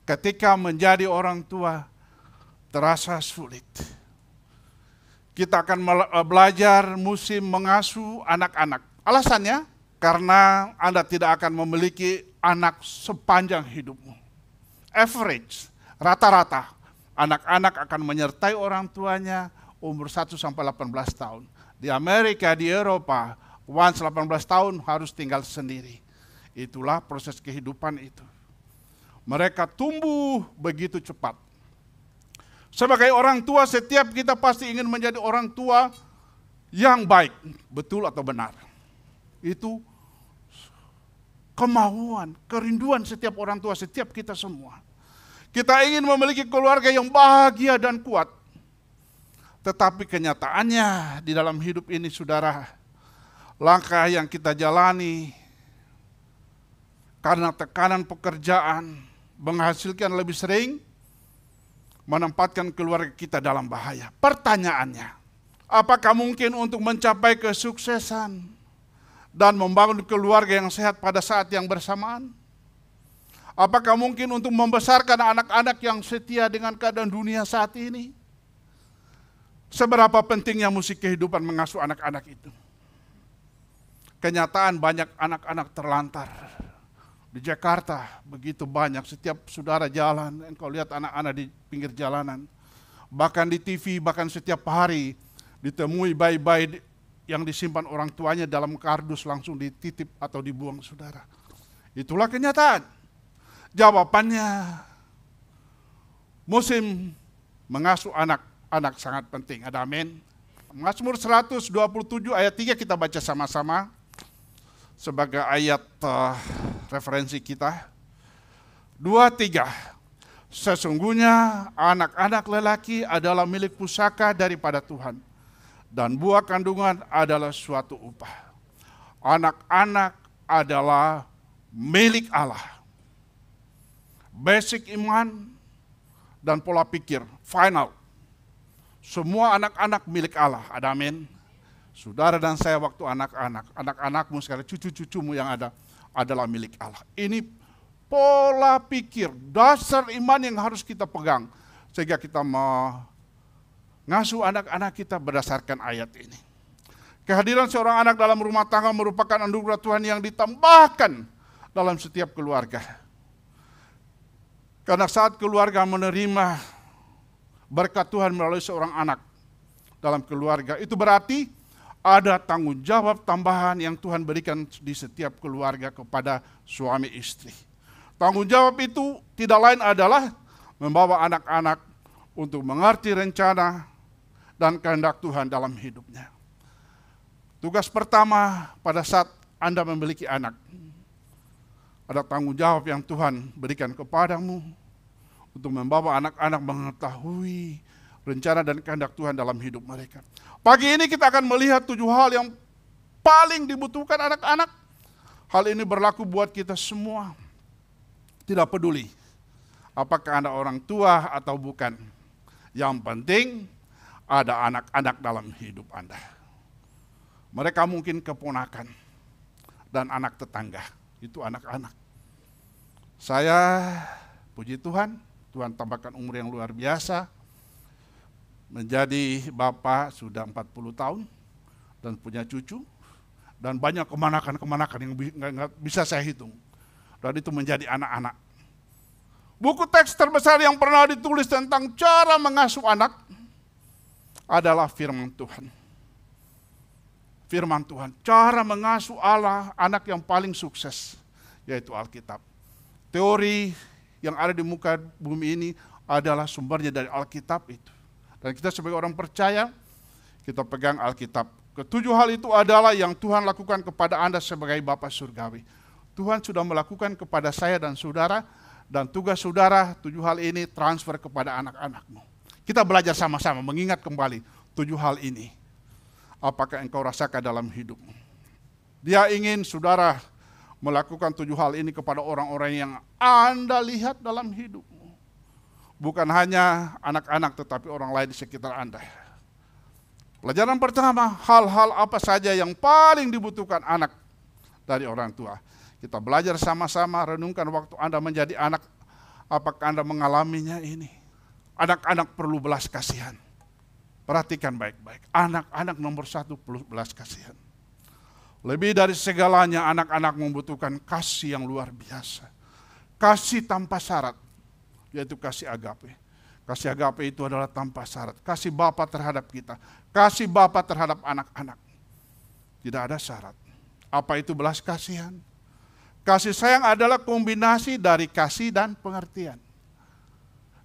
ketika menjadi orang tua terasa sulit. Kita akan belajar musim mengasuh anak-anak. Alasannya karena Anda tidak akan memiliki anak sepanjang hidupmu. Average, rata-rata, anak-anak akan menyertai orang tuanya umur 1 sampai 18 tahun. Di Amerika, di Eropa, once 18 tahun harus tinggal sendiri. Itulah proses kehidupan itu. Mereka tumbuh begitu cepat. Sebagai orang tua, setiap kita pasti ingin menjadi orang tua yang baik, betul atau benar. Itu kemauan, kerinduan setiap orang tua, setiap kita semua. Kita ingin memiliki keluarga yang bahagia dan kuat. Tetapi kenyataannya di dalam hidup ini, saudara, langkah yang kita jalani karena tekanan pekerjaan menghasilkan lebih sering, menempatkan keluarga kita dalam bahaya. Pertanyaannya, apakah mungkin untuk mencapai kesuksesan dan membangun keluarga yang sehat pada saat yang bersamaan? Apakah mungkin untuk membesarkan anak-anak yang setia dengan keadaan dunia saat ini? Seberapa pentingnya musik kehidupan mengasuh anak-anak itu? Kenyataan banyak anak-anak terlantar. Di Jakarta begitu banyak, setiap saudara jalan, engkau lihat anak-anak di pinggir jalanan. Bahkan di TV, bahkan setiap hari ditemui bayi-bayi yang disimpan orang tuanya dalam kardus langsung dititip atau dibuang, saudara. Itulah kenyataan. Jawabannya, musim mengasuh anak-anak sangat penting. Ada amin. Mazmur 127 ayat 3 kita baca sama-sama sebagai ayat referensi kita. 2-3. Sesungguhnya anak-anak lelaki adalah milik pusaka daripada Tuhan, dan buah kandungan adalah suatu upah. Anak-anak adalah milik Allah. Basic iman dan pola pikir, final. Semua anak-anak milik Allah, ada amin. Saudara dan saya waktu anak-anakmu sekarang, cucu-cucumu yang ada, adalah milik Allah. Ini pola pikir, dasar iman yang harus kita pegang. Sehingga kita mengasuh anak-anak kita berdasarkan ayat ini. Kehadiran seorang anak dalam rumah tangga merupakan anugerah Tuhan yang ditambahkan dalam setiap keluarga. Karena saat keluarga menerima berkat Tuhan melalui seorang anak dalam keluarga, itu berarti ada tanggung jawab tambahan yang Tuhan berikan di setiap keluarga kepada suami istri. Tanggung jawab itu tidak lain adalah membawa anak-anak untuk mengerti rencana dan kehendak Tuhan dalam hidupnya. Tugas pertama pada saat Anda memiliki anak, ada tanggung jawab yang Tuhan berikan kepadamu untuk membawa anak-anak mengetahui rencana dan kehendak Tuhan dalam hidup mereka. Pagi ini kita akan melihat 7 hal yang paling dibutuhkan anak-anak. Hal ini berlaku buat kita semua. Tidak peduli apakah Anda orang tua atau bukan. Yang penting ada anak-anak dalam hidup Anda. Mereka mungkin keponakan dan anak tetangga. Itu anak-anak. Saya puji Tuhan, Tuhan tambahkan umur yang luar biasa. Menjadi bapak sudah 40 tahun dan punya cucu. Dan banyak kemanakan-kemanakan yang nggak bisa saya hitung. Dan itu menjadi anak-anak. Buku teks terbesar yang pernah ditulis tentang cara mengasuh anak adalah firman Tuhan. Firman Tuhan, cara mengasuh anak yang paling sukses, yaitu Alkitab. Teori yang ada di muka bumi ini adalah sumbernya dari Alkitab itu. Dan kita sebagai orang percaya, kita pegang Alkitab. Ketujuh hal itu adalah yang Tuhan lakukan kepada Anda sebagai Bapa Surgawi. Tuhan sudah melakukan kepada saya dan saudara, dan tugas saudara 7 hal ini transfer kepada anak-anakmu. Kita belajar sama-sama mengingat kembali 7 hal ini. Apakah engkau rasakan dalam hidupmu? Dia ingin saudara melakukan 7 hal ini kepada orang-orang yang Anda lihat dalam hidupmu. Bukan hanya anak-anak tetapi orang lain di sekitar Anda. Pelajaran pertama, hal-hal apa saja yang paling dibutuhkan anak dari orang tua. Kita belajar sama-sama, renungkan waktu Anda menjadi anak Apakah Anda mengalaminya ini? Anak-anak perlu belas kasihan. Perhatikan baik-baik. Anak-anak nomor 1 perlu belas kasihan. Lebih dari segalanya anak-anak membutuhkan kasih yang luar biasa. Kasih tanpa syarat, yaitu kasih agape. Kasih agape itu adalah tanpa syarat. Kasih Bapa terhadap kita. Kasih Bapa terhadap anak-anak. Tidak ada syarat. Apa itu belas kasihan? Kasih sayang adalah kombinasi dari kasih dan pengertian.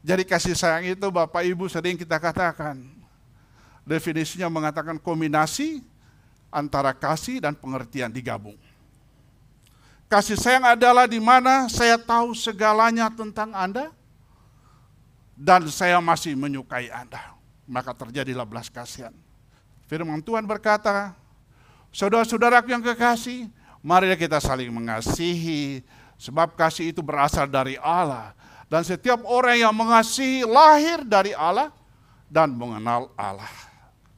Jadi kasih sayang itu Bapak Ibu sering kita katakan. Definisinya mengatakan kombinasi antara kasih dan pengertian digabung. Kasih sayang adalah di mana saya tahu segalanya tentang Anda dan saya masih menyukai Anda. Maka terjadilah belas kasihan. Firman Tuhan berkata, saudara-saudaraku yang kekasih, marilah kita saling mengasihi, sebab kasih itu berasal dari Allah. Dan setiap orang yang mengasihi lahir dari Allah dan mengenal Allah.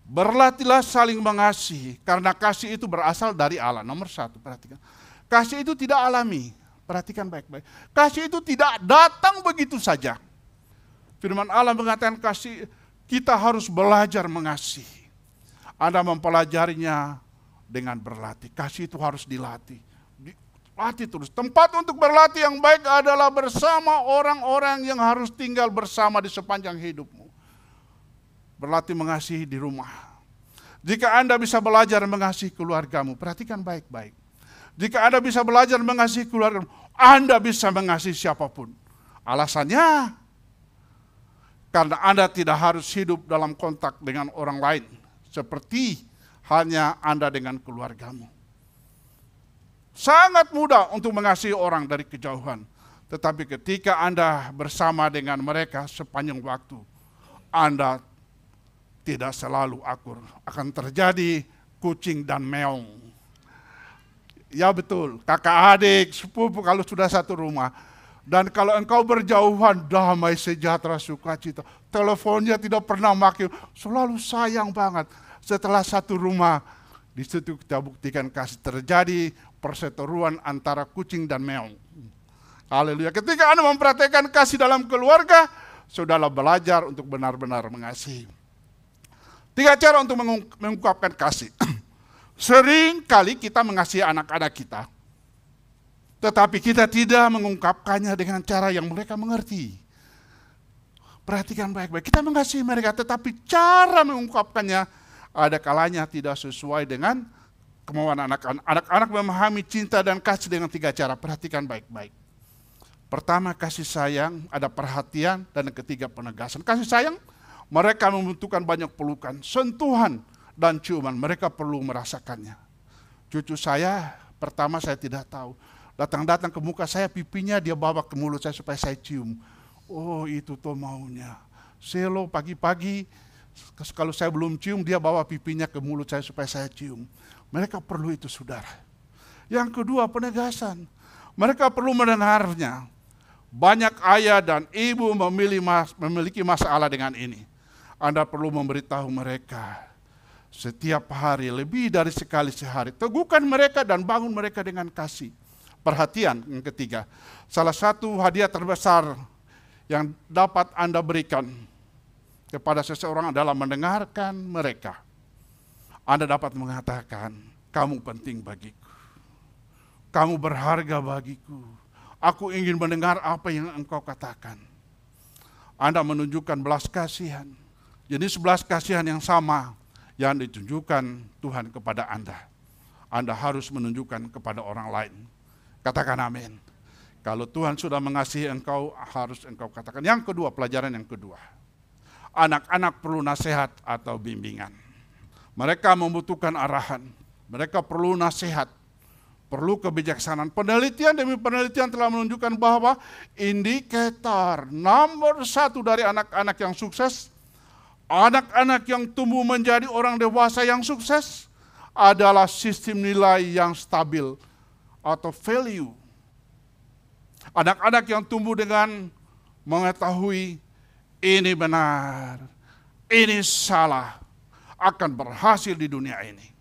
Berlatihlah saling mengasihi, karena kasih itu berasal dari Allah. Nomor 1, perhatikan. Kasih itu tidak alami. Perhatikan baik-baik. Kasih itu tidak datang begitu saja. Firman Allah mengatakan kasih, kita harus belajar mengasihi. Anda mempelajarinya dengan berlatih. Kasih itu harus dilatih. Latih terus. Tempat untuk berlatih yang baik adalah bersama orang-orang yang harus tinggal bersama di sepanjang hidupmu. Berlatih mengasihi di rumah. Jika Anda bisa belajar mengasihi keluargamu, perhatikan baik-baik. Jika Anda bisa belajar mengasihi keluargamu, Anda bisa mengasihi siapapun. Alasannya, karena Anda tidak harus hidup dalam kontak dengan orang lain, seperti hanya Anda dengan keluargamu. Sangat mudah untuk mengasihi orang dari kejauhan. Tetapi ketika Anda bersama dengan mereka sepanjang waktu, Anda tidak selalu akur. Akan terjadi kucing dan meong. Ya betul, kakak adik, sepupu kalau sudah satu rumah. Dan kalau engkau berjauhan, damai sejahtera sukacita. Teleponnya tidak pernah makin, selalu sayang banget. Setelah satu rumah, di situ kita buktikan kasih terjadi perseteruan antara kucing dan meong. Haleluya. Ketika Anda memperhatikan kasih dalam keluarga, saudara belajar untuk benar-benar mengasihi. 3 cara untuk mengungkapkan kasih. Sering kali kita mengasihi anak-anak kita, tetapi kita tidak mengungkapkannya dengan cara yang mereka mengerti. Perhatikan baik-baik. Kita mengasihi mereka, tetapi cara mengungkapkannya ada kalanya tidak sesuai dengan kemauan anak-anak. Anak-anak memahami cinta dan kasih dengan 3 cara. Perhatikan baik-baik. Pertama, kasih sayang, ada perhatian, dan yang ketiga penegasan. Kasih sayang, mereka membutuhkan banyak pelukan, sentuhan, dan ciuman. Mereka perlu merasakannya. Cucu saya, pertama saya tidak tahu. Datang-datang ke muka saya, pipinya dia bawa ke mulut saya supaya saya cium. Oh itu tuh maunya. Selo pagi-pagi, kalau saya belum cium, dia bawa pipinya ke mulut saya supaya saya cium. Mereka perlu itu saudara. Yang kedua penegasan. Mereka perlu mendengarnya. Banyak ayah dan ibu memiliki masalah dengan ini. Anda perlu memberitahu mereka setiap hari, lebih dari sekali sehari. Teguhkan mereka dan bangun mereka dengan kasih. Perhatian yang ketiga. Salah satu hadiah terbesar yang dapat Anda berikan kepada seseorang adalah mendengarkan mereka. Anda dapat mengatakan, kamu penting bagiku. Kamu berharga bagiku. Aku ingin mendengar apa yang engkau katakan. Anda menunjukkan belas kasihan. Jadi belas kasihan yang sama yang ditunjukkan Tuhan kepada Anda. Anda harus menunjukkan kepada orang lain. Katakan amin. Kalau Tuhan sudah mengasihi engkau, harus engkau katakan. Yang kedua, pelajaran yang kedua. Anak-anak perlu nasihat atau bimbingan. Mereka membutuhkan arahan. Mereka perlu nasihat. Perlu kebijaksanaan. Penelitian demi penelitian telah menunjukkan bahwa indikator nomor 1 dari anak-anak yang sukses, anak-anak yang tumbuh menjadi orang dewasa yang sukses adalah sistem nilai yang stabil atau value. Anak-anak yang tumbuh dengan mengetahui ini benar, ini salah, akan berhasil di dunia ini.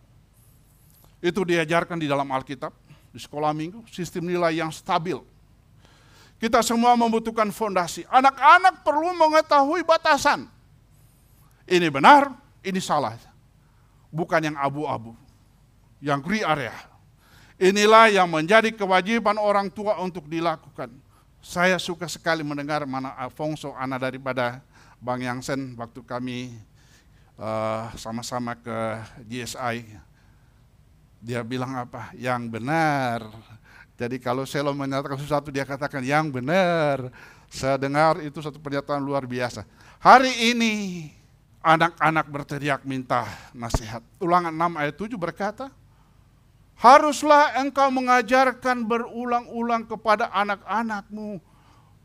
Itu diajarkan di dalam Alkitab, di sekolah minggu, sistem nilai yang stabil. Kita semua membutuhkan fondasi. Anak-anak perlu mengetahui batasan. Ini benar, ini salah. Bukan yang abu-abu, yang gray area. Inilah yang menjadi kewajiban orang tua untuk dilakukan. Saya suka sekali mendengar mana Alfonso anak daripada Bang Yangsen waktu kami sama-sama ke GSI. Dia bilang apa? Yang benar. Jadi kalau Selo menyatakan sesuatu dia katakan yang benar. Saya dengar itu satu pernyataan luar biasa. Hari ini anak-anak berteriak minta nasihat. Ulangan 6 ayat 7 berkata, haruslah engkau mengajarkan berulang-ulang kepada anak-anakmu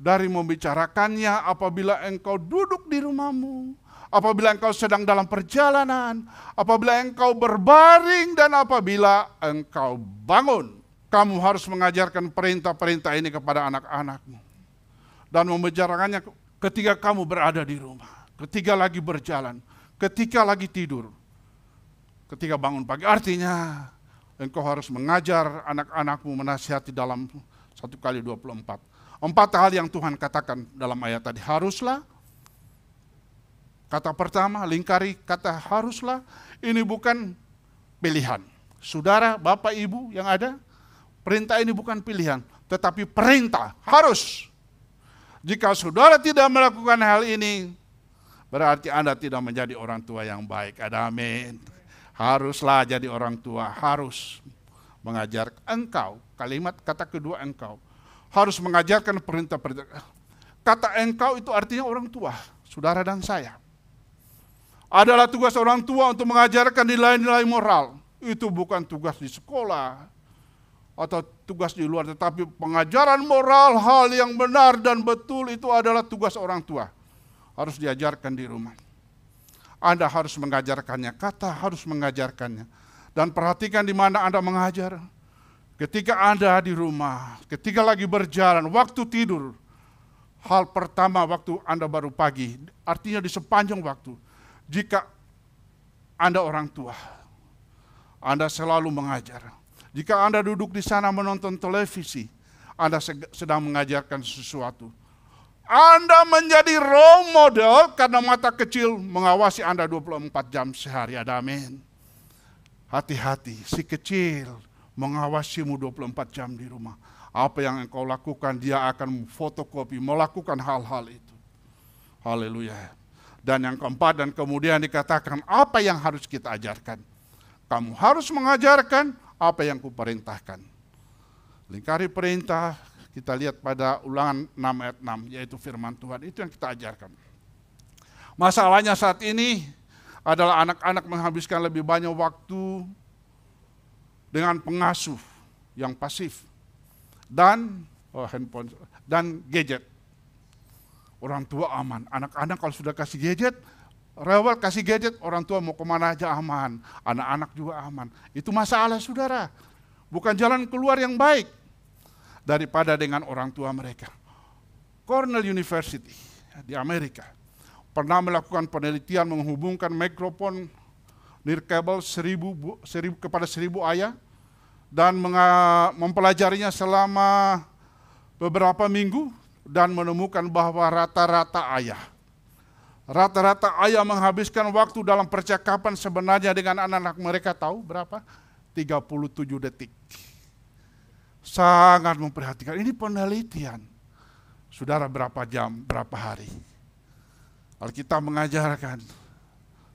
dari membicarakannya apabila engkau duduk di rumahmu, apabila engkau sedang dalam perjalanan, apabila engkau berbaring dan apabila engkau bangun. Kamu harus mengajarkan perintah-perintah ini kepada anak-anakmu. Dan membicarakannya ketika kamu berada di rumah, ketika lagi berjalan, ketika lagi tidur, ketika bangun pagi. Artinya engkau harus mengajar anak-anakmu menasihati dalam 1 kali 24. 4 hal yang Tuhan katakan dalam ayat tadi. Haruslah, kata pertama, lingkari kata haruslah, ini bukan pilihan. Saudara, Bapak, Ibu yang ada, perintah ini bukan pilihan, tetapi perintah, harus. Jika saudara tidak melakukan hal ini, berarti Anda tidak menjadi orang tua yang baik. Ada amin. Haruslah jadi orang tua, harus mengajar engkau. Kalimat kata kedua engkau. Harus mengajarkan perintah-perintah. Kata engkau itu artinya orang tua, saudara dan saya. Adalah tugas orang tua untuk mengajarkan nilai-nilai moral. Itu bukan tugas di sekolah atau tugas di luar, tetapi pengajaran moral, hal yang benar dan betul itu adalah tugas orang tua. Harus diajarkan di rumah. Anda harus mengajarkannya, kata harus mengajarkannya. Dan perhatikan di mana Anda mengajar. Ketika Anda di rumah, ketika lagi berjalan, waktu tidur. Hal pertama waktu Anda baru pagi, artinya di sepanjang waktu. Jika Anda orang tua, Anda selalu mengajar. Jika Anda duduk di sana menonton televisi, Anda sedang mengajarkan sesuatu. Anda menjadi role model karena mata kecil mengawasi Anda 24 jam sehari. Ada amin. Hati-hati, si kecil mengawasimu 24 jam di rumah. Apa yang engkau lakukan, dia akan fotokopi, melakukan hal-hal itu. Haleluya. Dan yang keempat, dan kemudian dikatakan apa yang harus kita ajarkan. Kamu harus mengajarkan apa yang kuperintahkan. Lingkari perintah, kita lihat pada Ulangan 6 ayat 6, yaitu firman Tuhan, itu yang kita ajarkan. Masalahnya saat ini adalah anak-anak menghabiskan lebih banyak waktu dengan pengasuh yang pasif dan handphone dan gadget. Orang tua aman, anak-anak kalau sudah kasih gadget, rewel kasih gadget, orang tua mau kemana aja aman, anak-anak juga aman. Itu masalah saudara, bukan jalan keluar yang baik daripada dengan orang tua mereka. Cornell University di Amerika pernah melakukan penelitian menghubungkan mikrofon nirkabel 1000 kepada 1000 ayah dan mempelajarinya selama beberapa minggu dan menemukan bahwa rata-rata ayah menghabiskan waktu dalam percakapan sebenarnya dengan anak-anak mereka tahu berapa? 37 detik. Sangat memperhatikan. Ini penelitian. Saudara, berapa jam, berapa hari? Alkitab mengajarkan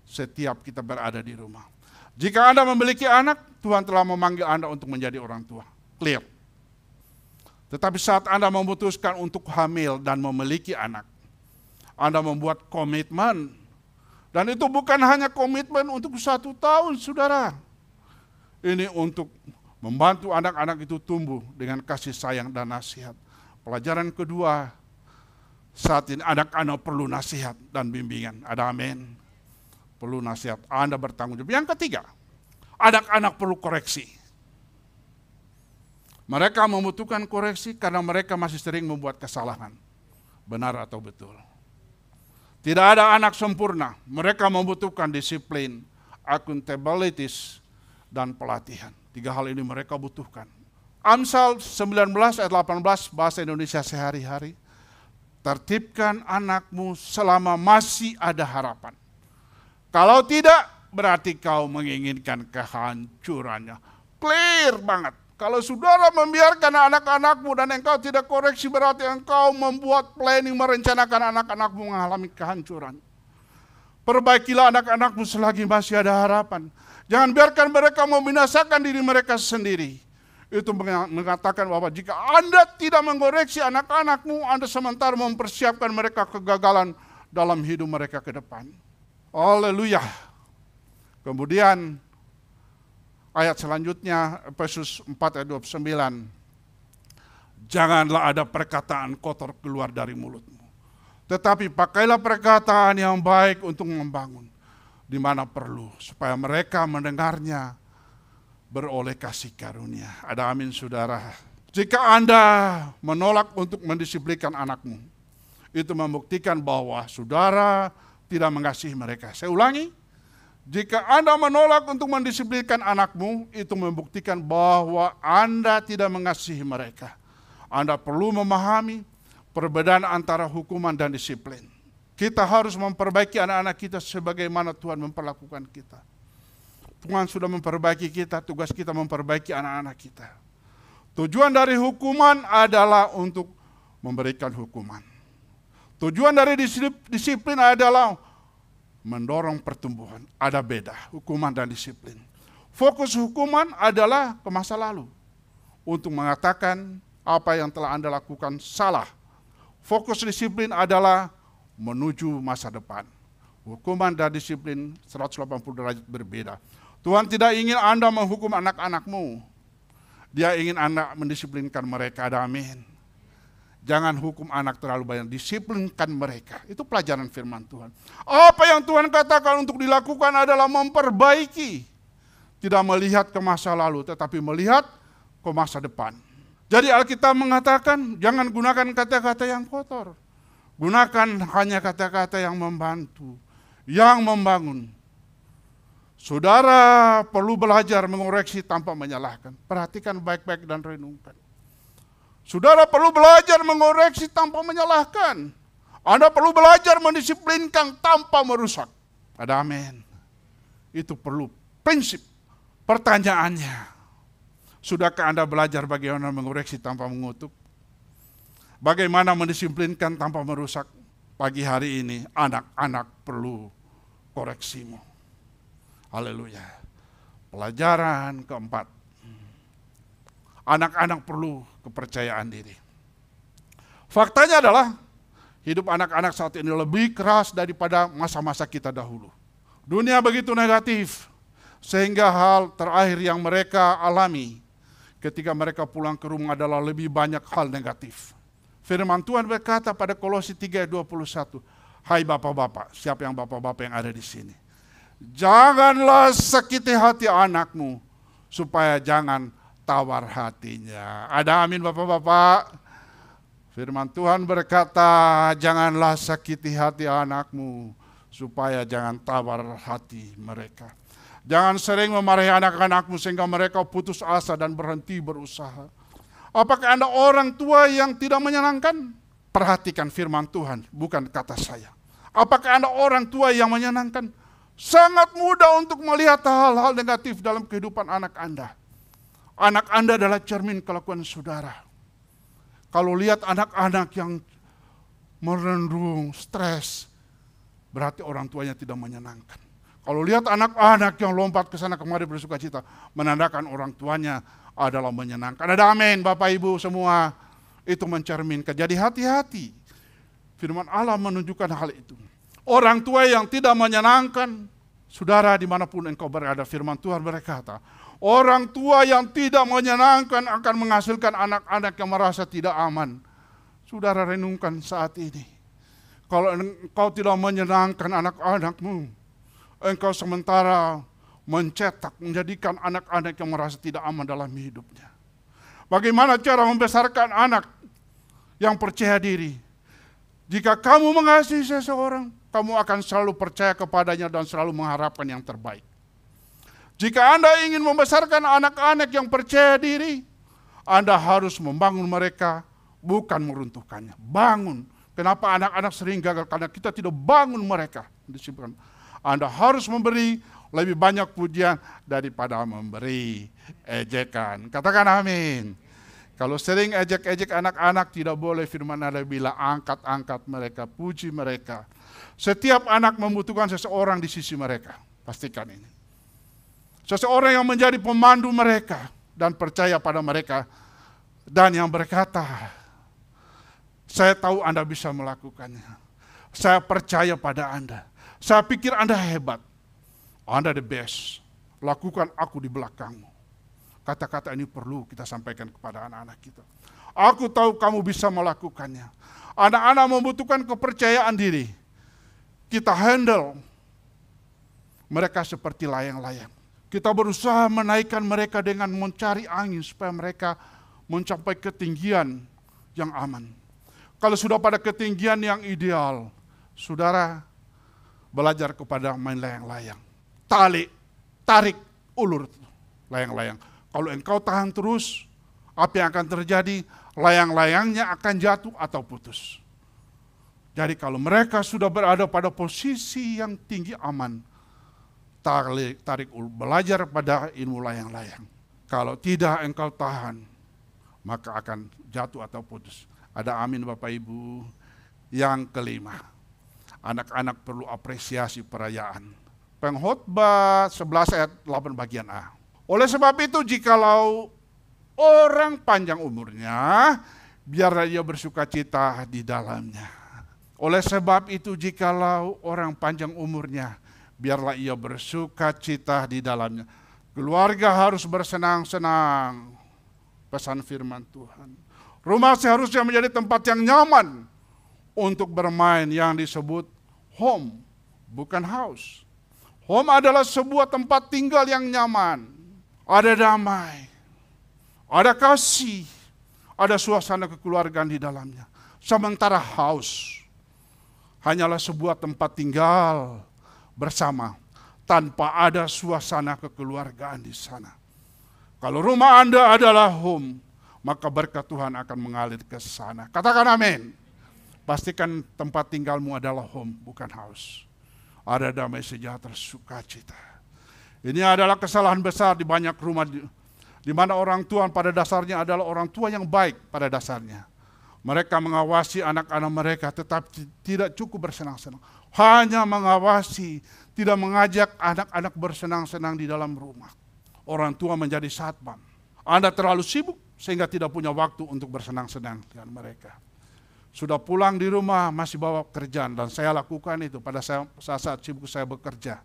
setiap kita berada di rumah. Jika Anda memiliki anak, Tuhan telah memanggil Anda untuk menjadi orang tua. Clear. Tetapi saat Anda memutuskan untuk hamil dan memiliki anak, Anda membuat komitmen. Dan itu bukan hanya komitmen untuk 1 tahun, saudara. Ini untuk membantu anak-anak itu tumbuh dengan kasih sayang dan nasihat. Pelajaran kedua, saat ini anak-anak perlu nasihat dan bimbingan. Ada amin. Perlu nasihat, Anda bertanggung jawab. Yang ketiga, anak-anak perlu koreksi. Mereka membutuhkan koreksi karena mereka masih sering membuat kesalahan. Benar atau betul? Tidak ada anak sempurna. Mereka membutuhkan disiplin, accountabilities, dan pelatihan. 3 hal ini mereka butuhkan. Amsal 19 ayat 18 bahasa Indonesia sehari-hari. Tertibkan anakmu selama masih ada harapan. Kalau tidak, berarti kau menginginkan kehancurannya. Clear banget. Kalau saudara membiarkan anak-anakmu dan engkau tidak koreksi, berarti engkau membuat planning, merencanakan anak-anakmu mengalami kehancuran. Perbaikilah anak-anakmu selagi masih ada harapan. Jangan biarkan mereka membinasakan diri mereka sendiri. Itu mengatakan bahwa jika Anda tidak mengoreksi anak-anakmu, Anda sementara mempersiapkan mereka kegagalan dalam hidup mereka ke depan. Haleluya. Kemudian ayat selanjutnya, Efesus 4 ayat 29. Janganlah ada perkataan kotor keluar dari mulutmu. Tetapi pakailah perkataan yang baik untuk membangun di mana perlu, supaya mereka mendengarnya beroleh kasih karunia. Ada amin saudara. Jika Anda menolak untuk mendisiplinkan anakmu, itu membuktikan bahwa saudara tidak mengasihi mereka. Saya ulangi, jika Anda menolak untuk mendisiplinkan anakmu, itu membuktikan bahwa Anda tidak mengasihi mereka. Anda perlu memahami perbedaan antara hukuman dan disiplin. Kita harus memperbaiki anak-anak kita sebagaimana Tuhan memperlakukan kita. Tuhan sudah memperbaiki kita, tugas kita memperbaiki anak-anak kita. Tujuan dari hukuman adalah untuk memberikan hukuman. Tujuan dari disiplin adalah mendorong pertumbuhan. Ada beda, hukuman dan disiplin. Fokus hukuman adalah ke masa lalu. Untuk mengatakan apa yang telah Anda lakukan salah. Fokus disiplin adalah menuju masa depan. Hukuman dan disiplin 180 derajat berbeda. Tuhan tidak ingin Anda menghukum anak-anakmu. Dia ingin Anda mendisiplinkan mereka. Ada amin. Jangan hukum anak terlalu banyak, disiplinkan mereka. Itu pelajaran firman Tuhan. Apa yang Tuhan katakan untuk dilakukan adalah memperbaiki. Tidak melihat ke masa lalu, tetapi melihat ke masa depan. Jadi Alkitab mengatakan, jangan gunakan kata-kata yang kotor. Gunakan hanya kata-kata yang membantu, yang membangun. Saudara perlu belajar mengoreksi tanpa menyalahkan. Perhatikan baik-baik dan renungkan. Saudara perlu belajar mengoreksi tanpa menyalahkan. Anda perlu belajar mendisiplinkan tanpa merusak. Ada amin. Itu perlu prinsip. Pertanyaannya, sudahkah Anda belajar bagaimana mengoreksi tanpa mengutuk? Bagaimana mendisiplinkan tanpa merusak? Pagi hari ini anak-anak perlu koreksimu. Haleluya. Pelajaran keempat. Anak-anak perlu kepercayaan diri. Faktanya adalah hidup anak-anak saat ini lebih keras daripada masa-masa kita dahulu. Dunia begitu negatif, sehingga hal terakhir yang mereka alami ketika mereka pulang ke rumah adalah lebih banyak hal negatif. Firman Tuhan berkata pada Kolose 3 ayat 21, hai bapak-bapak, siapa yang bapak-bapak yang ada di sini? Janganlah sakiti hati anakmu, supaya jangan tawar hatinya. Ada amin bapak-bapak. Firman Tuhan berkata, janganlah sakiti hati anakmu, supaya jangan tawar hati mereka. Jangan sering memarahi anak-anakmu sehingga mereka putus asa dan berhenti berusaha. Apakah Anda orang tua yang tidak menyenangkan? Perhatikan firman Tuhan, bukan kata saya. Apakah Anda orang tua yang menyenangkan? Sangat mudah untuk melihat hal-hal negatif dalam kehidupan anak Anda. Anak Anda adalah cermin kelakuan saudara. Kalau lihat anak-anak yang merendung, stres, berarti orang tuanya tidak menyenangkan. Kalau lihat anak-anak yang lompat ke sana kemari bersuka cita, menandakan orang tuanya adalah menyenangkan. Ada amin Bapak Ibu semua. Itu mencerminkan. Jadi hati-hati. Firman Allah menunjukkan hal itu. Orang tua yang tidak menyenangkan, saudara dimanapun engkau berada, firman Tuhan berkata, orang tua yang tidak menyenangkan akan menghasilkan anak-anak yang merasa tidak aman. Saudara renungkan saat ini. Kalau engkau tidak menyenangkan anak-anakmu, engkau sementara mencetak, menjadikan anak-anak yang merasa tidak aman dalam hidupnya. Bagaimana cara membesarkan anak yang percaya diri? Jika kamu mengasihi seseorang, kamu akan selalu percaya kepadanya dan selalu mengharapkan yang terbaik. Jika Anda ingin membesarkan anak-anak yang percaya diri, Anda harus membangun mereka, bukan meruntuhkannya. Bangun. Kenapa anak-anak sering gagal? Karena kita tidak bangun mereka. Anda harus memberi lebih banyak pujian daripada memberi ejekan. Katakan amin. Kalau sering ejek-ejek anak-anak, tidak boleh. Firman Allah bilang, angkat-angkat mereka, puji mereka. Setiap anak membutuhkan seseorang di sisi mereka. Pastikan ini. Seseorang yang menjadi pemandu mereka dan percaya pada mereka, dan yang berkata, saya tahu Anda bisa melakukannya. Saya percaya pada Anda. Saya pikir Anda hebat. Anda the best. Lakukan, aku di belakangmu. Kata-kata ini perlu kita sampaikan kepada anak-anak kita. Aku tahu kamu bisa melakukannya. Anak-anak membutuhkan kepercayaan diri. Kita handle mereka seperti layang-layang. Kita berusaha menaikkan mereka dengan mencari angin supaya mereka mencapai ketinggian yang aman. Kalau sudah pada ketinggian yang ideal, saudara belajar kepada main layang-layang. Tarik, ulur layang-layang. Kalau engkau tahan terus, apa yang akan terjadi? Layang-layangnya akan jatuh atau putus. Jadi kalau mereka sudah berada pada posisi yang tinggi aman, tarik belajar pada ilmu layang-layang. Kalau tidak engkau tahan, maka akan jatuh atau putus. Ada amin Bapak Ibu. Yang kelima, anak-anak perlu apresiasi perayaan. Pengkhotbah 11 ayat 8 bagian A. Oleh sebab itu, jikalau orang panjang umurnya, biarlah ia bersuka cita di dalamnya. Oleh sebab itu, jikalau orang panjang umurnya, biarlah ia bersuka cita di dalamnya. Keluarga harus bersenang-senang. Pesan firman Tuhan. Rumah seharusnya menjadi tempat yang nyaman untuk bermain, yang disebut home, bukan house. Home adalah sebuah tempat tinggal yang nyaman. Ada damai, ada kasih, ada suasana kekeluargaan di dalamnya. Sementara house hanyalah sebuah tempat tinggal bersama, tanpa ada suasana kekeluargaan di sana. Kalau rumah Anda adalah home, maka berkat Tuhan akan mengalir ke sana. Katakan amin. Pastikan tempat tinggalmu adalah home, bukan house. Ada damai sejahtera, sukacita. Ini adalah kesalahan besar di banyak rumah, di mana orang tua pada dasarnya adalah orang tua yang baik pada dasarnya. Mereka mengawasi anak-anak mereka, tetapi tidak cukup bersenang-senang. Hanya mengawasi, tidak mengajak anak-anak bersenang-senang di dalam rumah. Orang tua menjadi satpam. Anda terlalu sibuk sehingga tidak punya waktu untuk bersenang-senang dengan mereka. Sudah pulang di rumah masih bawa kerjaan, dan saya lakukan itu pada saat sibuk saya bekerja.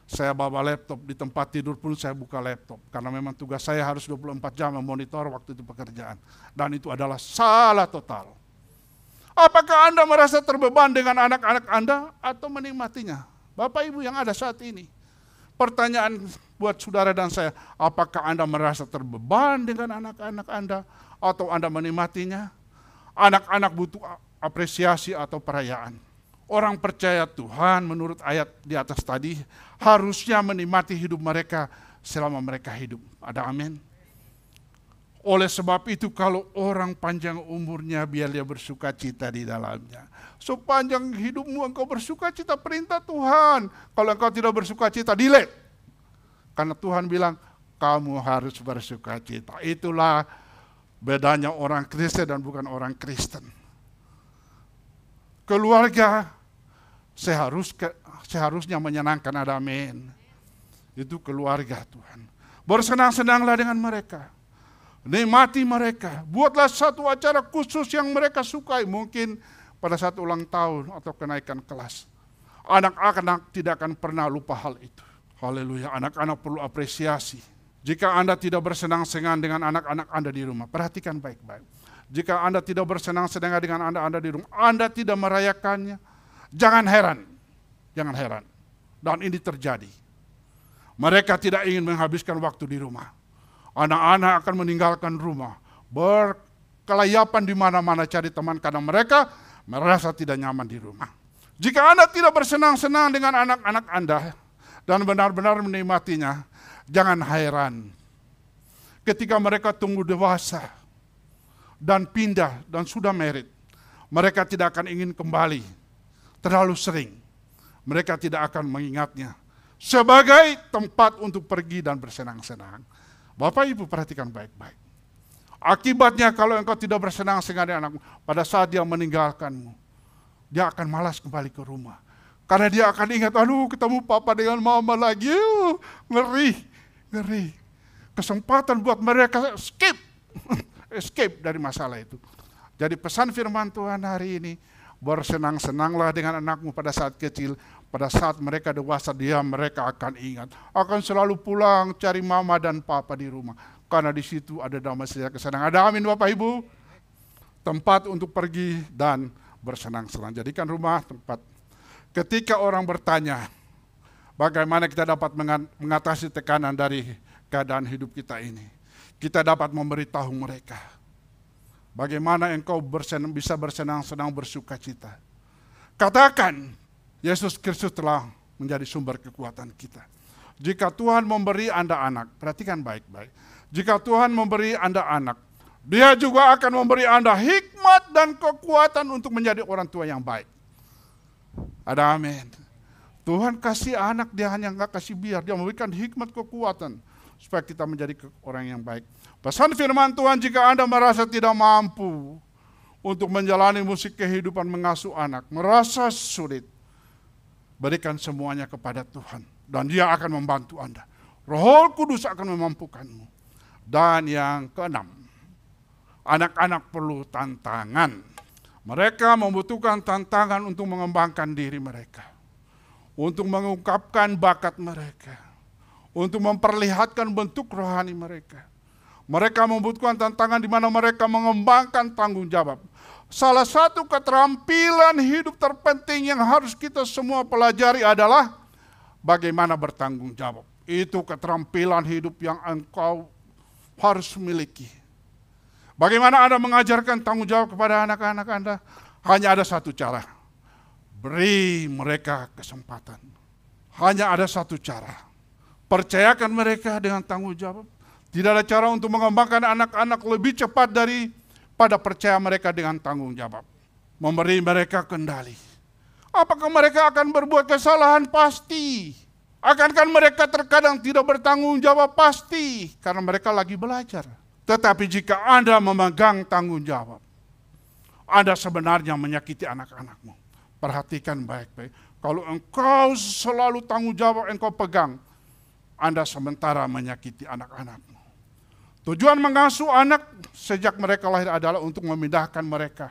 Saya bawa laptop, di tempat tidur pun saya buka laptop. Karena memang tugas saya harus 24 jam memonitor waktu itu pekerjaan. Dan itu adalah salah total. Apakah Anda merasa terbeban dengan anak-anak Anda atau menikmatinya? Bapak Ibu yang ada saat ini. Pertanyaan buat saudara dan saya, apakah Anda merasa terbeban dengan anak-anak Anda atau Anda menikmatinya? Anak-anak butuh apresiasi atau perayaan. Orang percaya Tuhan menurut ayat di atas tadi harusnya menikmati hidup mereka selama mereka hidup. Ada amin? Oleh sebab itu kalau orang panjang umurnya, biar dia bersuka cita di dalamnya. Sepanjang hidupmu engkau bersuka cita, perintah Tuhan. Kalau engkau tidak bersuka cita, delete. Karena Tuhan bilang kamu harus bersuka cita. Itulah bedanya orang Kristen dan bukan orang Kristen. Keluarga seharusnya menyenangkan, ada amin. Itu keluarga Tuhan. Bersenang-senanglah dengan mereka. Nikmati mereka. Buatlah satu acara khusus yang mereka sukai. Mungkin pada saat ulang tahun atau kenaikan kelas. Anak-anak tidak akan pernah lupa hal itu. Haleluya, anak-anak perlu apresiasi. Jika Anda tidak bersenang-senang dengan anak-anak Anda di rumah, perhatikan baik-baik. Jika Anda tidak bersenang-senang dengan Anda di rumah, Anda tidak merayakannya, jangan heran. Jangan heran. Dan ini terjadi. Mereka tidak ingin menghabiskan waktu di rumah. Anak-anak akan meninggalkan rumah, berkelayapan di mana-mana cari teman karena mereka merasa tidak nyaman di rumah. Jika Anda tidak bersenang-senang dengan anak-anak Anda dan benar-benar menikmatinya, jangan heran ketika mereka tumbuh dewasa dan pindah dan sudah married, mereka tidak akan ingin kembali terlalu sering. Mereka tidak akan mengingatnya sebagai tempat untuk pergi dan bersenang-senang. Bapak Ibu perhatikan baik-baik. Akibatnya kalau engkau tidak bersenang-senang dengan anakmu, pada saat dia meninggalkanmu, dia akan malas kembali ke rumah. Karena dia akan ingat, aduh ketemu papa dengan mama lagi, ngeri, ngeri. Kesempatan buat mereka escape dari masalah itu. Jadi pesan firman Tuhan hari ini, bersenang-senanglah dengan anakmu pada saat kecil. Pada saat mereka dewasa, mereka akan ingat. Akan selalu pulang cari mama dan papa di rumah. Karena di situ ada damai sejahtera kesenangan. Ada amin Bapak Ibu. Tempat untuk pergi dan bersenang-senang. Jadikan rumah tempat. Ketika orang bertanya, bagaimana kita dapat mengatasi tekanan dari keadaan hidup kita ini. Kita dapat memberitahu mereka. Bagaimana engkau bisa bersenang-senang, bersuka cita. Katakan, Yesus Kristus telah menjadi sumber kekuatan kita. Jika Tuhan memberi Anda anak, perhatikan baik-baik. Jika Tuhan memberi Anda anak, Dia juga akan memberi Anda hikmat dan kekuatan untuk menjadi orang tua yang baik. Ada amin. Tuhan kasih anak, Dia hanya nggak kasih biar, Dia memberikan hikmat kekuatan supaya kita menjadi orang yang baik. Pesan firman Tuhan, jika Anda merasa tidak mampu untuk menjalani musik kehidupan mengasuh anak, merasa sulit, berikan semuanya kepada Tuhan dan Dia akan membantu Anda. Roh Kudus akan memampukanmu. Dan yang keenam, anak-anak perlu tantangan. Mereka membutuhkan tantangan untuk mengembangkan diri mereka, untuk mengungkapkan bakat mereka, untuk memperlihatkan bentuk rohani mereka. Mereka membutuhkan tantangan di mana mereka mengembangkan tanggung jawab. Salah satu keterampilan hidup terpenting yang harus kita semua pelajari adalah bagaimana bertanggung jawab. Itu keterampilan hidup yang engkau harus miliki. Bagaimana Anda mengajarkan tanggung jawab kepada anak-anak Anda? Hanya ada satu cara. Beri mereka kesempatan. Hanya ada satu cara. Percayakan mereka dengan tanggung jawab. Tidak ada cara untuk mengembangkan anak-anak lebih cepat pada percaya mereka dengan tanggung jawab. Memberi mereka kendali. Apakah mereka akan berbuat kesalahan? Pasti. Akankah mereka terkadang tidak bertanggung jawab? Pasti. Karena mereka lagi belajar. Tetapi jika Anda memegang tanggung jawab, Anda sebenarnya menyakiti anak-anakmu. Perhatikan baik-baik. Kalau engkau selalu tanggung jawab engkau pegang, Anda sementara menyakiti anak-anakmu. Tujuan mengasuh anak sejak mereka lahir adalah untuk memindahkan mereka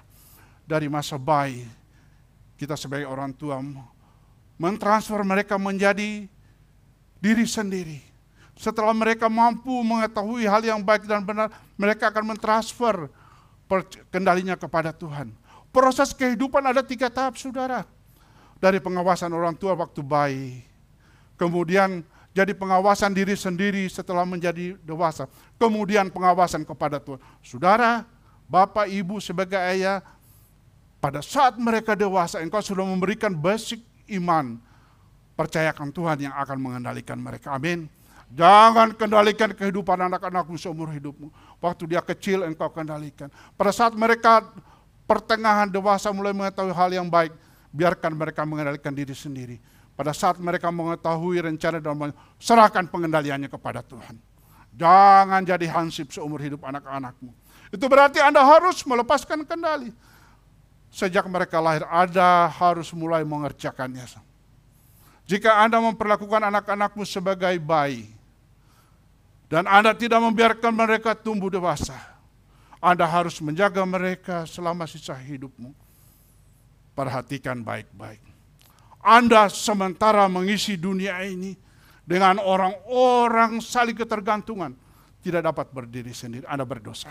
dari masa bayi. Kita sebagai orang tua mentransfer mereka menjadi diri sendiri. Setelah mereka mampu mengetahui hal yang baik dan benar, mereka akan mentransfer kendalinya kepada Tuhan. Proses kehidupan ada 3 tahap, saudara. Dari pengawasan orang tua waktu bayi, kemudian jadi pengawasan diri sendiri setelah menjadi dewasa. Kemudian pengawasan kepada Tuhan. Saudara, Bapak, Ibu sebagai ayah, pada saat mereka dewasa, engkau sudah memberikan basic iman. Percayakan Tuhan yang akan mengendalikan mereka. Amin. Jangan kendalikan kehidupan anak-anakmu seumur hidupmu. Waktu dia kecil engkau kendalikan. Pada saat mereka pertengahan dewasa mulai mengetahui hal yang baik, biarkan mereka mengendalikan diri sendiri. Pada saat mereka mengetahui rencana dan serahkan pengendaliannya kepada Tuhan. Jangan jadi hansip seumur hidup anak-anakmu. Itu berarti Anda harus melepaskan kendali. Sejak mereka lahir, Anda harus mulai mengerjakannya. Jika Anda memperlakukan anak-anakmu sebagai bayi, dan Anda tidak membiarkan mereka tumbuh dewasa, Anda harus menjaga mereka selama sisa hidupmu. Perhatikan baik-baik. Anda sementara mengisi dunia ini dengan orang-orang saling ketergantungan, tidak dapat berdiri sendiri, Anda berdosa.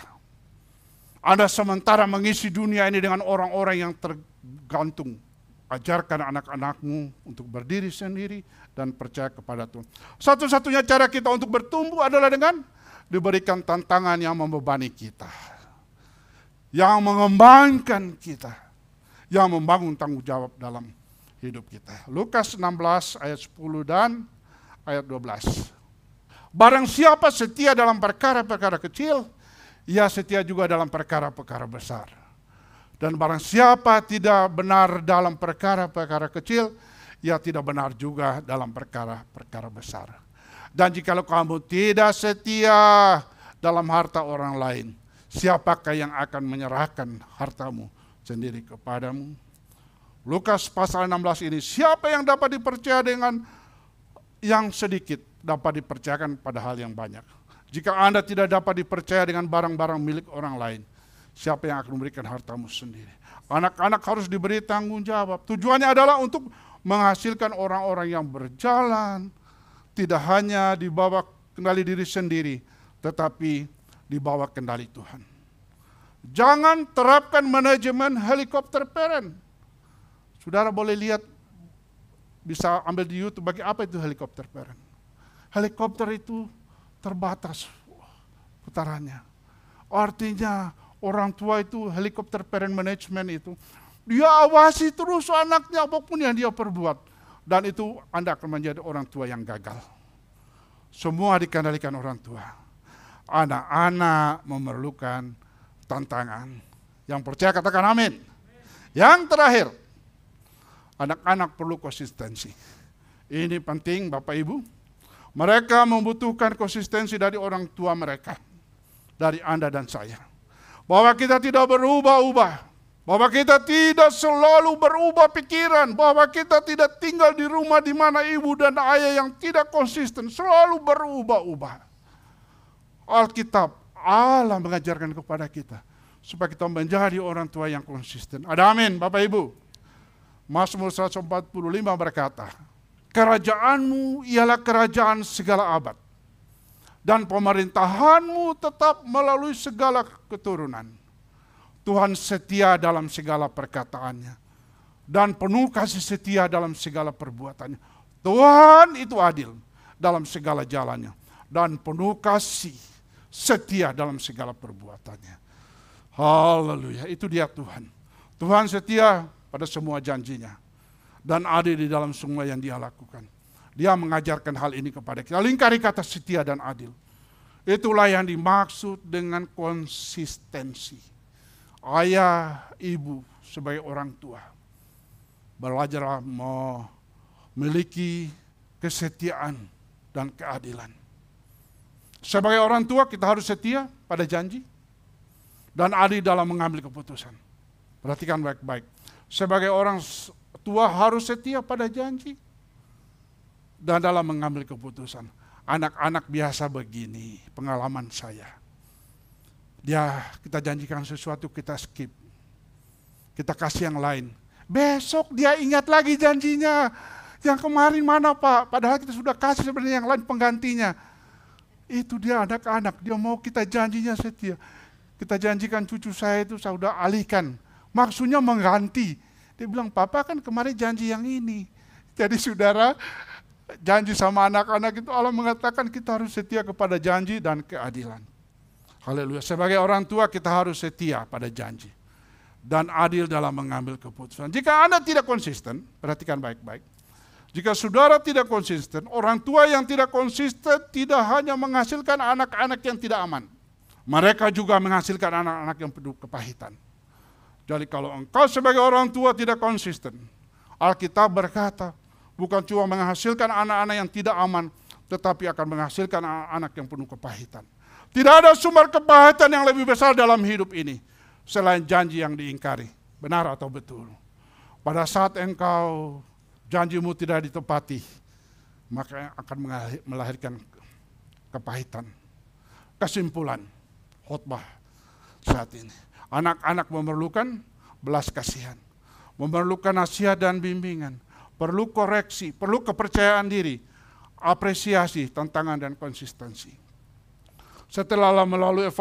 Anda sementara mengisi dunia ini dengan orang-orang yang tergantung. Ajarkan anak-anakmu untuk berdiri sendiri dan percaya kepada Tuhan. Satu-satunya cara kita untuk bertumbuh adalah dengan diberikan tantangan yang membebani kita, yang mengembangkan kita, yang membangun tanggung jawab dalam hidup kita. Lukas 16 ayat 10 dan ayat 12. Barang siapa setia dalam perkara-perkara kecil, ia setia juga dalam perkara-perkara besar. Dan barang siapa tidak benar dalam perkara-perkara kecil, ia tidak benar juga dalam perkara-perkara besar. Dan jikalau kamu tidak setia dalam harta orang lain, siapakah yang akan menyerahkan hartamu sendiri kepadamu? Lukas pasal 16 ini, siapa yang dapat dipercaya dengan yang sedikit, dapat dipercayakan pada hal yang banyak. Jika Anda tidak dapat dipercaya dengan barang-barang milik orang lain, siapa yang akan memberikan hartamu sendiri? Anak-anak harus diberi tanggung jawab. Tujuannya adalah untuk menghasilkan orang-orang yang berjalan, tidak hanya di bawah kendali diri sendiri, tetapi di bawah kendali Tuhan. Jangan terapkan manajemen helikopter parent. Saudara boleh lihat, bisa ambil di YouTube, bagi apa itu helikopter parent. Helikopter itu terbatas putarannya. Artinya orang tua itu helikopter parent management itu, dia awasi terus anaknya apapun yang dia perbuat. Dan itu Anda akan menjadi orang tua yang gagal. Semua dikendalikan orang tua. Anak-anak memerlukan tantangan. Yang percaya katakan amin. Yang terakhir, anak-anak perlu konsistensi. Ini penting Bapak Ibu. Mereka membutuhkan konsistensi dari orang tua mereka. Dari Anda dan saya. Bahwa kita tidak berubah-ubah. Bahwa kita tidak selalu berubah pikiran. Bahwa kita tidak tinggal di rumah di mana ibu dan ayah yang tidak konsisten. Selalu berubah-ubah. Alkitab, Allah mengajarkan kepada kita. Supaya kita menjadi orang tua yang konsisten. Ada amin Bapak Ibu. Mazmur 145 berkata, kerajaanmu ialah kerajaan segala abad. Dan pemerintahanmu tetap melalui segala keturunan. Tuhan setia dalam segala perkataannya. Dan penuh kasih setia dalam segala perbuatannya. Tuhan itu adil dalam segala jalannya. Dan penuh kasih setia dalam segala perbuatannya. Haleluya, itu dia Tuhan. Tuhan setia pada semua janjinya. Dan adil di dalam semua yang dia lakukan. Dia mengajarkan hal ini kepada kita. Lingkari kata setia dan adil. Itulah yang dimaksud dengan konsistensi. Ayah, ibu sebagai orang tua. Belajarlah memiliki kesetiaan dan keadilan. Sebagai orang tua kita harus setia pada janji. Dan adil dalam mengambil keputusan. Perhatikan baik-baik. Sebagai orang tua harus setia pada janji. Dan dalam mengambil keputusan. Anak-anak biasa begini, pengalaman saya. Kita janjikan sesuatu, kita skip. Kita kasih yang lain. Besok dia ingat lagi janjinya. Yang kemarin mana Pak? Padahal kita sudah kasih sebenarnya yang lain penggantinya. Itu dia anak-anak, dia mau kita janjinya setia. Kita janjikan cucu saya itu saya sudah alihkan. Maksudnya mengganti. Dia bilang, Papa kan kemarin janji yang ini. Jadi saudara, janji sama anak-anak itu Allah mengatakan kita harus setia kepada janji dan keadilan. Haleluya. Sebagai orang tua kita harus setia pada janji. Dan adil dalam mengambil keputusan. Jika Anda tidak konsisten, perhatikan baik-baik. Jika saudara tidak konsisten, orang tua yang tidak konsisten tidak hanya menghasilkan anak-anak yang tidak aman. Mereka juga menghasilkan anak-anak yang penuh kepahitan. Jadi kalau engkau sebagai orang tua tidak konsisten, Alkitab berkata, bukan cuma menghasilkan anak-anak yang tidak aman, tetapi akan menghasilkan anak-anak yang penuh kepahitan. Tidak ada sumber kepahitan yang lebih besar dalam hidup ini, selain janji yang diingkari. Benar atau betul? Pada saat engkau janjimu tidak ditepati, maka akan melahirkan kepahitan. Kesimpulan khotbah saat ini. Anak-anak memerlukan belas kasihan. Memerlukan nasihat dan bimbingan. Perlu koreksi, perlu kepercayaan diri. Apresiasi, tantangan dan konsistensi. Setelah melalui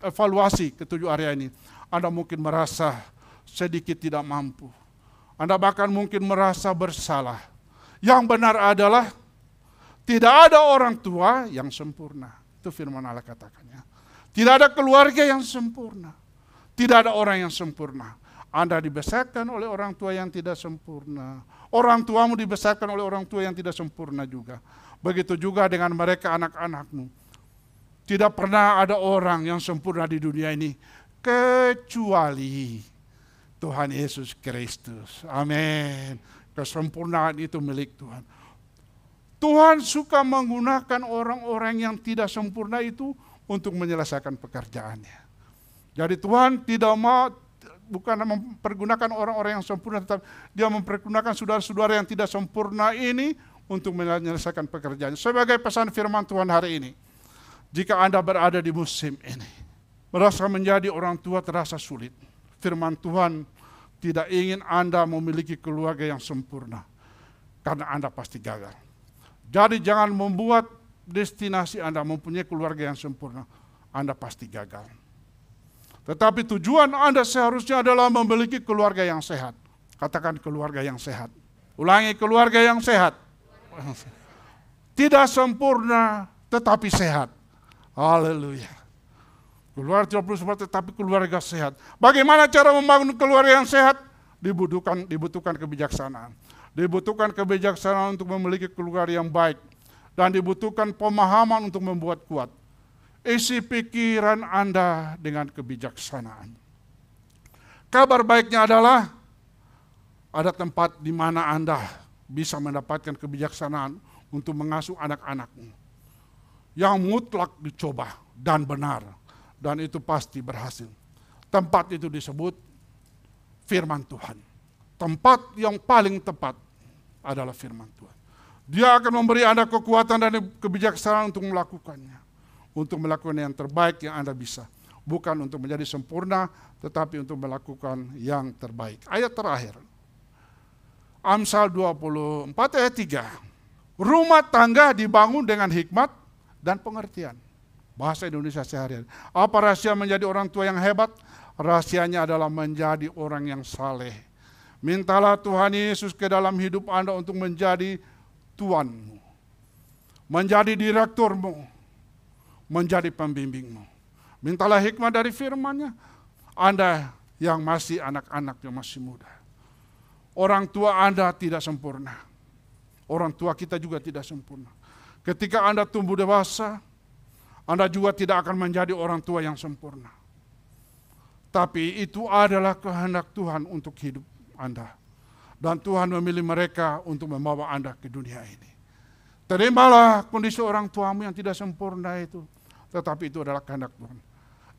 evaluasi ketujuh area ini, Anda mungkin merasa sedikit tidak mampu. Anda bahkan mungkin merasa bersalah. Yang benar adalah tidak ada orang tua yang sempurna. Itu firman Allah katakannya. Tidak ada keluarga yang sempurna. Tidak ada orang yang sempurna. Anda dibesarkan oleh orang tua yang tidak sempurna. Orang tuamu dibesarkan oleh orang tua yang tidak sempurna juga. Begitu juga dengan mereka anak-anakmu. Tidak pernah ada orang yang sempurna di dunia ini kecuali Tuhan Yesus Kristus. Amin. Kesempurnaan itu milik Tuhan. Tuhan suka menggunakan orang-orang yang tidak sempurna itu untuk menyelesaikan pekerjaannya. Jadi Tuhan tidak mau, bukan mempergunakan orang-orang yang sempurna, tetapi Dia mempergunakan saudara-saudara yang tidak sempurna ini untuk menyelesaikan pekerjaannya. Sebagai pesan firman Tuhan hari ini, jika Anda berada di musim ini, merasa menjadi orang tua terasa sulit, firman Tuhan tidak ingin Anda memiliki keluarga yang sempurna, karena Anda pasti gagal. Jadi jangan membuat destinasi Anda mempunyai keluarga yang sempurna, Anda pasti gagal. Tetapi tujuan Anda seharusnya adalah memiliki keluarga yang sehat. Katakan keluarga yang sehat. Ulangi, keluarga yang sehat. Tidak sempurna, tetapi sehat. Haleluya. Keluarga tidak perlu sempurna, tetapi keluarga sehat. Bagaimana cara membangun keluarga yang sehat? Dibutuhkan kebijaksanaan. Dibutuhkan kebijaksanaan untuk memiliki keluarga yang baik. Dan dibutuhkan pemahaman untuk membuat kuat. Isi pikiran Anda dengan kebijaksanaan. Kabar baiknya adalah ada tempat di mana Anda bisa mendapatkan kebijaksanaan untuk mengasuh anak-anakmu. Yang mutlak dicoba dan benar. Dan itu pasti berhasil. Tempat itu disebut firman Tuhan. Tempat yang paling tepat adalah firman Tuhan. Dia akan memberi Anda kekuatan dan kebijaksanaan untuk melakukannya. Untuk melakukan yang terbaik yang Anda bisa. Bukan untuk menjadi sempurna, tetapi untuk melakukan yang terbaik. Ayat terakhir. Amsal 24 ayat 3. Rumah tangga dibangun dengan hikmat dan pengertian. Bahasa Indonesia sehari-hari. Apa rahasia menjadi orang tua yang hebat? Rahasianya adalah menjadi orang yang saleh. Mintalah Tuhan Yesus ke dalam hidup Anda untuk menjadi Tuanmu. Menjadi direkturmu. Menjadi pembimbingmu. Mintalah hikmat dari firman-Nya. Anda yang masih anak-anak, yang masih muda. Orang tua Anda tidak sempurna. Orang tua kita juga tidak sempurna. Ketika Anda tumbuh dewasa, Anda juga tidak akan menjadi orang tua yang sempurna. Tapi itu adalah kehendak Tuhan untuk hidup Anda. Dan Tuhan memilih mereka untuk membawa Anda ke dunia ini. Terimalah kondisi orang tuamu yang tidak sempurna itu. Tetapi itu adalah kehendak Tuhan.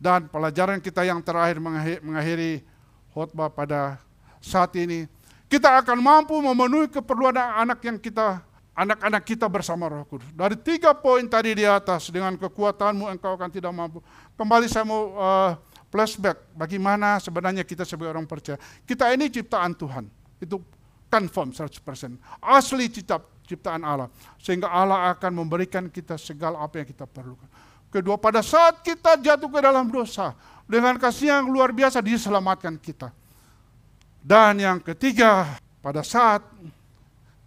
Dan pelajaran kita yang terakhir mengakhiri khotbah pada saat ini. Kita akan mampu memenuhi keperluan anak-anak kita bersama Roh Kudus. Dari 3 poin tadi di atas, dengan kekuatanmu engkau akan tidak mampu. Kembali saya mau flashback, bagaimana sebenarnya kita sebagai orang percaya. Kita ini ciptaan Tuhan, itu confirm 100%. Asli ciptaan Allah, sehingga Allah akan memberikan kita segala apa yang kita perlukan. Kedua, pada saat kita jatuh ke dalam dosa, dengan kasih yang luar biasa diselamatkan kita. Dan yang ketiga, pada saat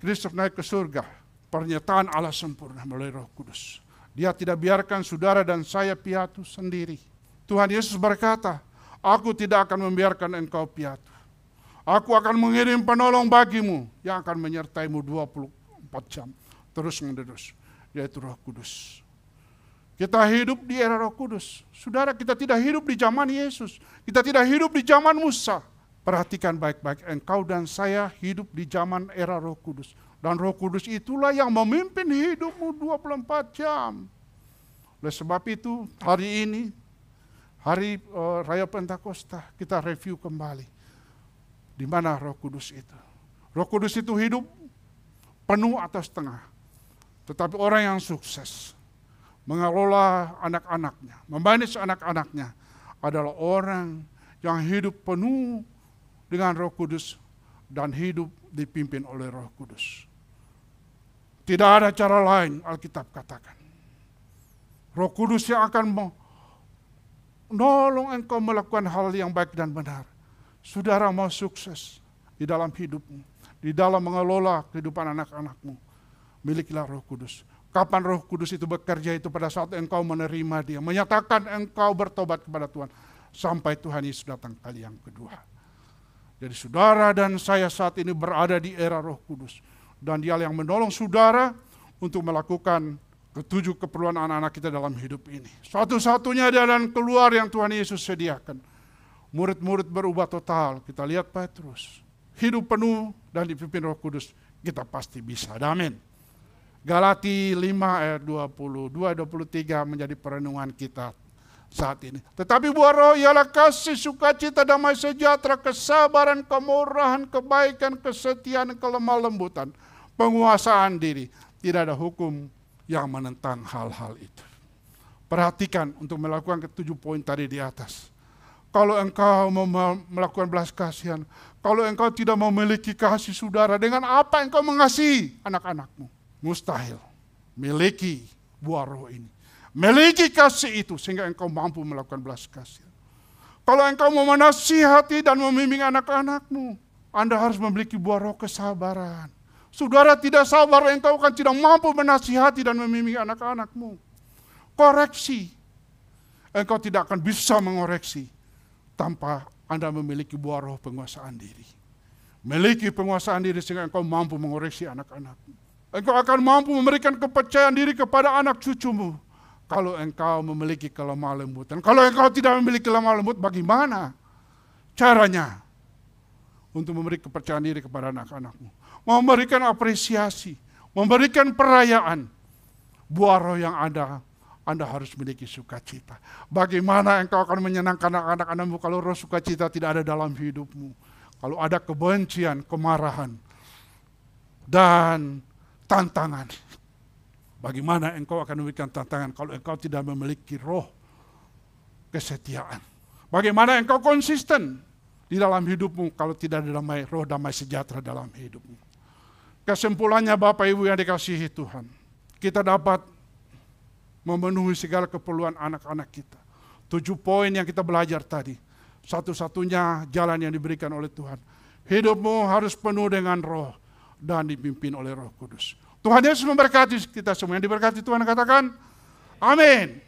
Kristus naik ke surga, pernyataan Allah sempurna melalui Roh Kudus. Dia tidak biarkan saudara dan saya piatu sendiri. Tuhan Yesus berkata, aku tidak akan membiarkan engkau piatu. Aku akan mengirim penolong bagimu yang akan menyertaimu 24 jam terus menerus, yaitu Roh Kudus. Kita hidup di era Roh Kudus. Saudara, kita tidak hidup di zaman Yesus. Kita tidak hidup di zaman Musa. Perhatikan baik-baik, engkau dan saya hidup di zaman era Roh Kudus. Dan Roh Kudus itulah yang memimpin hidupmu 24 jam. Oleh sebab itu, hari ini, hari Raya Pentakosta, kita review kembali. Di mana Roh Kudus itu? Roh Kudus itu hidup penuh atau setengah. Tetapi orang yang sukses mengelola anak-anaknya, memanage anak-anaknya adalah orang yang hidup penuh dengan Roh Kudus dan hidup dipimpin oleh Roh Kudus. Tidak ada cara lain, Alkitab katakan. Roh Kudus yang akan menolong engkau melakukan hal yang baik dan benar. Saudara mau sukses di dalam hidupmu, di dalam mengelola kehidupan anak-anakmu, milikilah Roh Kudus. Kapan Roh Kudus itu bekerja? Itu pada saat engkau menerima Dia, menyatakan engkau bertobat kepada Tuhan, sampai Tuhan Yesus datang kali yang kedua. Jadi saudara dan saya saat ini berada di era Roh Kudus. Dan Dia yang menolong saudara untuk melakukan ketujuh keperluan anak-anak kita dalam hidup ini. Satu-satunya jalan keluar yang Tuhan Yesus sediakan. Murid-murid berubah total. Kita lihat Petrus. Hidup penuh dan dipimpin Roh Kudus. Kita pasti bisa. Amin. Galati 5 ayat 22-23 menjadi perenungan kita saat ini. Tetapi buah roh ialah kasih, sukacita, damai sejahtera, kesabaran, kemurahan, kebaikan, kesetiaan, kelemah lembutan, penguasaan diri. Tidak ada hukum yang menentang hal-hal itu. Perhatikan untuk melakukan ketujuh poin tadi di atas. Kalau engkau mau melakukan belas kasihan, kalau engkau tidak memiliki kasih saudara, dengan apa engkau mengasihi anak-anakmu? Mustahil. Miliki buah roh ini. Miliki kasih itu sehingga engkau mampu melakukan belas kasihan. Kalau engkau mau menasihati dan membimbing anak-anakmu, Anda harus memiliki buah roh kesabaran. Saudara tidak sabar, engkau kan tidak mampu menasihati dan membimbing anak-anakmu. Koreksi. Engkau tidak akan bisa mengoreksi tanpa Anda memiliki buah roh penguasaan diri. Miliki penguasaan diri sehingga engkau mampu mengoreksi anak-anakmu. Engkau akan mampu memberikan kepercayaan diri kepada anak cucumu. Kalau engkau memiliki kelemah lembutan. Kalau engkau tidak memiliki lemah lembut, bagaimana caranya untuk memberi kepercayaan diri kepada anak-anakmu? Memberikan apresiasi, memberikan perayaan. Buah roh yang ada, Anda harus memiliki sukacita. Bagaimana engkau akan menyenangkan anak-anakmu kalau roh sukacita tidak ada dalam hidupmu? Kalau ada kebencian, kemarahan, dan tantangan. Bagaimana engkau akan memberikan tantangan kalau engkau tidak memiliki roh kesetiaan? Bagaimana engkau konsisten di dalam hidupmu kalau tidak ada roh damai sejahtera dalam hidupmu? Kesimpulannya Bapak Ibu yang dikasihi Tuhan, kita dapat memenuhi segala keperluan anak-anak kita. 7 poin yang kita belajar tadi. Satu-satunya jalan yang diberikan oleh Tuhan. Hidupmu harus penuh dengan roh dan dipimpin oleh Roh Kudus. Tuhan Yesus memberkati kita semua. Yang diberkati Tuhan katakan, amin.